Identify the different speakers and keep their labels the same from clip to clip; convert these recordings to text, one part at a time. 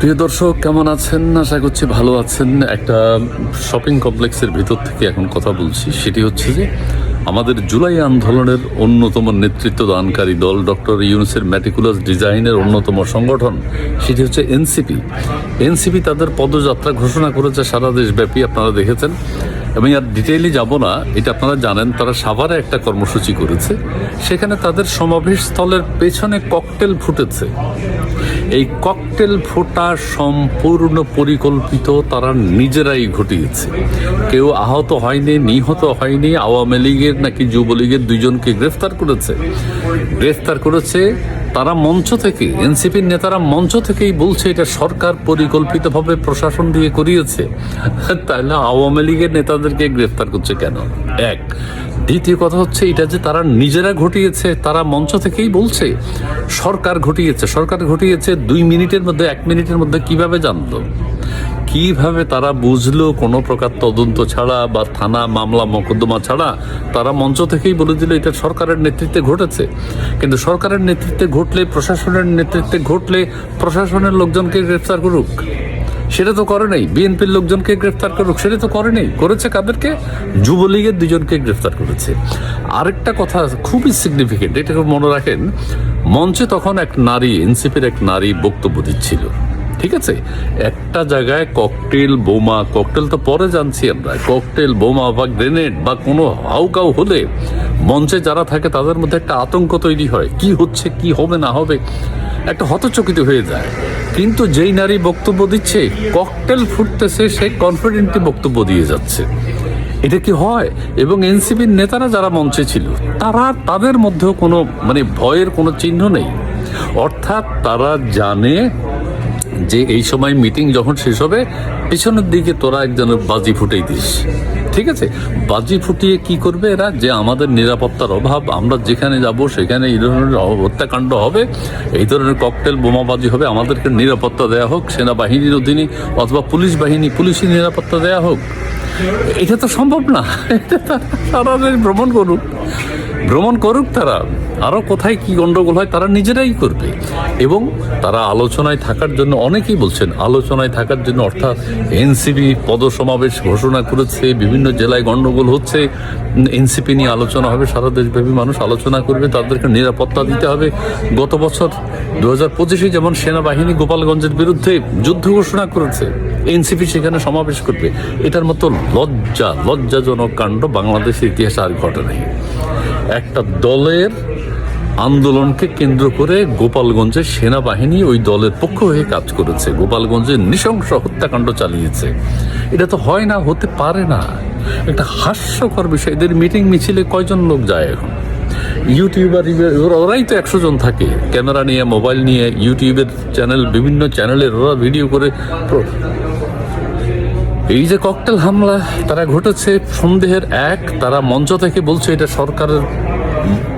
Speaker 1: প্রিয় দর্শক, কেমন আছেন? আশা করছি ভালো আছেন। একটা শপিং কমপ্লেক্সের ভিতর থেকে এখন কথা বলছি। সেটি হচ্ছে যে আমাদের জুলাই আন্দোলনের অন্যতম নেতৃত্ব দানকারী দল ডক্টর ইউনূসের ম্যাটিকুলাস ডিজাইনের অন্যতম সংগঠন, সেটি হচ্ছে এনসিপি তাদের পদযাত্রা ঘোষণা করেছে সারা দেশব্যাপী, আপনারা দেখেছেন। আমি আর ডিটেইলি যাব না, এটা আপনারা জানেন। তারা সাভারে একটা কর্মসূচি করেছে, সেখানে তাদের সমাবেশ স্থলের পেছনে ককটেল ফুটেছে। এই ককটেল ফোটা সম্পূর্ণ পরিকল্পিত, তারা নিজেরাই ঘটিয়েছে। কেউ আহত হয়নি, নিহত হয়নি। আওয়ামী লীগের নাকি যুবলীগের দুইজনকে গ্রেফতার করেছে তারা মঞ্চ থেকে। এনসিপির নেতারা মঞ্চ থেকেই বলছে এটা সরকার পরিকল্পিতভাবে প্রশাসন দিয়ে করিয়েছে। তাহলে আওয়ামী লীগের নেতাদেরকে গ্রেফতার করছে কেন? এক। দ্বিতীয় কথা হচ্ছে এটা যে তারা নিজেরা ঘটিয়েছে, তারা মঞ্চ থেকেই বলছে সরকার ঘটিয়েছে। 2 মিনিটের মধ্যে 1 মিনিটের মধ্যে কিভাবে জানলো, কিভাবে তারা বুঝলো? কোনো প্রকার তদন্ত ছাড়া বা থানা মামলা মোকদ্দমা ছাড়া তারা মঞ্চ থেকেই বলে দিল এটা সরকারের নেতৃত্বে ঘটেছে। কিন্তু সরকারের নেতৃত্বে ঘটলে, প্রশাসনের নেতৃত্বে ঘটলে প্রশাসনের লোকজনকে গ্রেফতার করুক, সেটা তো করে নাই। বিএনপির লোকজনকে গ্রেফতার করুক, সেটা তো করে নেই। করেছে কাদেরকে? যুবলীগের 2জনকে গ্রেফতার করেছে। আরেকটা কথা খুবই সিগনিফিকেন্ট, এটাকে মনে রাখেন। মঞ্চে তখন এক নারী, এনসিপির এক নারী বক্তব্য দিচ্ছিল, ঠিক আছে? একটা জায়গায় ককটেল তো পরে জানছি আমরা, ককটেল বোমা বা গ্রেনেড বা কোনো হাউকাউ হলে মঞ্চে যারা থাকে তাদের মধ্যে একটা আতঙ্ক তৈরি হয়, কি হচ্ছে, কি হবে না হবে, একটা হতচকিত হয়ে যায়। কিন্তু যেই নারী বক্তব্য দিচ্ছে, ককটেল ফুটতেছে, সে কনফিডেন্টলি বক্তব্য দিয়ে যাচ্ছে। এটা কি হয়? এবং এনসিপির নেতারা যারা মঞ্চে ছিল তাদের মধ্যেও কোনো ভয়ের কোনো চিহ্ন নেই। অর্থাৎ তারা জানে যে এই সময় মিটিং যখন শেষ হবে, পিছনের দিকে তোরা একজনের বাজি ফুটেই দিস, ঠিক আছে? বাজি ফুটিয়ে কি করবে এরা? যে আমাদের নিরাপত্তার অভাব, আমরা যেখানে যাব সেখানে এই ধরনের হত্যাকাণ্ড হবে, এই ধরনের ককটেল বোমাবাজি হবে, আমাদেরকে নিরাপত্তা দেওয়া হোক সেনাবাহিনীর অধীনে অথবা পুলিশি নিরাপত্তা দেওয়া হোক। এটা তো সম্ভব না। তারা ভ্রমণ করুক তারা, আরও কোথায় কি গন্ডগোল হয় তারা নিজেরাই করবে। এবং তারা আলোচনায় থাকার জন্য, অনেকেই বলছেন আলোচনায় থাকার জন্য, অর্থাৎ এনসিপি পদসমাবেশ ঘোষণা করেছে, বিভিন্ন জেলায় গন্ডগোল হচ্ছে, এনসিপি নিয়ে আলোচনা হবে, সারা দেশব্যাপী মানুষ আলোচনা করবে, তাদেরকে নিরাপত্তা দিতে হবে। গত বছর 2025 যেমন সেনাবাহিনী গোপালগঞ্জের বিরুদ্ধে যুদ্ধ ঘোষণা করেছে, এনসিপি সেখানে সমাবেশ করবে। এটার মতো লজ্জাজনক কাণ্ড বাংলাদেশের ইতিহাসে আর ঘটে নাই। একটা দলের আন্দোলনকে কেন্দ্র করে গোপালগঞ্জের সেনাবাহিনী ওই দলের পক্ষ হয়ে কাজ করেছে, গোপালগঞ্জে নৃশংস হত্যাকাণ্ড চালিয়েছে। এটা তো হয় না, হতে পারে না। একটা হাস্যকর বিষয়। এদের মিটিং মিছিলে কয়জন লোক যায় এখন? ইউটিউবার ওরাই তো 100 জন থাকে, ক্যামেরা নিয়ে, মোবাইল নিয়ে, ইউটিউবের চ্যানেল, বিভিন্ন চ্যানেলের ওরা ভিডিও করে। এই যে ককটেল হামলা তারা ঘটেছে সন্দেহের এক, তারা মঞ্চ থেকে বলছে এটা সরকারের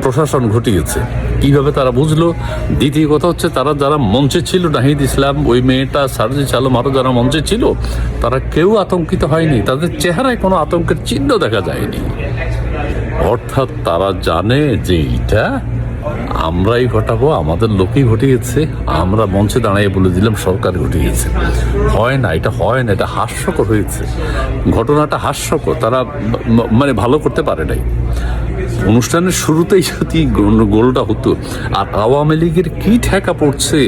Speaker 1: প্রশাসন ঘটিয়েছে। কিভাবে তারা বুঝলো? দ্বিতীয় কথা হচ্ছে তারা যারা মঞ্চে ছিল, নাহিদ ইসলাম, ওই মেয়েটা, সারজিস আলম, আরও যারা মঞ্চে ছিল, তারা কেউ আতঙ্কিত হয়নি, তাদের চেহারায় কোনো আতঙ্কের চিহ্ন দেখা যায়নি। অর্থাৎ তারা জানে যে এইটা আমরাই ঘটাবো, আমাদের লোকই ঘটিয়েছে, আমরা মঞ্চে দাঁড়িয়ে বলে দিলাম সরকার ঘটিয়েছে। হয় না, এটা হয় না, এটা হাস্যকর হয়েছে। ঘটনাটা হাস্যকর, তারা ভালো করতে পারে নাই। অনুষ্ঠানের শুরুতেই যদি গোলটা হতো। আর আওয়ামী লীগের কি ঠেকা পড়ছে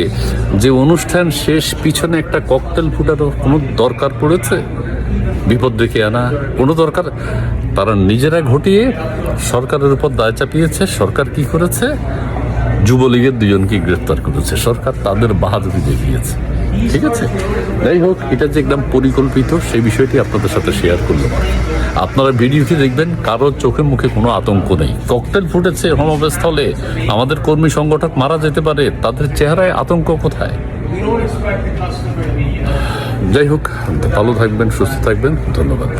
Speaker 1: যে অনুষ্ঠান শেষ পিছনে একটা ককটেল ফুটানোর কোনো দরকার পড়েছে? বিপদ ডেকে আনা কোনো দরকার? তারা নিজেরা ঘটিয়ে সরকারের উপর দায় চাপিয়েছে। সরকার কি করেছে? যুবলীগের 2জনকে গ্রেফতার করেছে। সরকার তাদের বাহাদুরি দেখিয়েছে, ঠিক আছে? যাই হোক, এটা যে একদম পরিকল্পিত, সেই বিষয়টি আপনাদের সাথে শেয়ার করলাম। আপনারা ভিডিওটি দেখবেন, কারোর চোখে মুখে কোনো আতঙ্ক নেই। ককটেল ফুটেছে সমাবেশ স্থলে, আমাদের কর্মী সংগঠক মারা যেতে পারে, তাদের চেহারায় আতঙ্ক কোথায়? যাই হোক, ভালো থাকবেন, সুস্থ থাকবেন, ধন্যবাদ।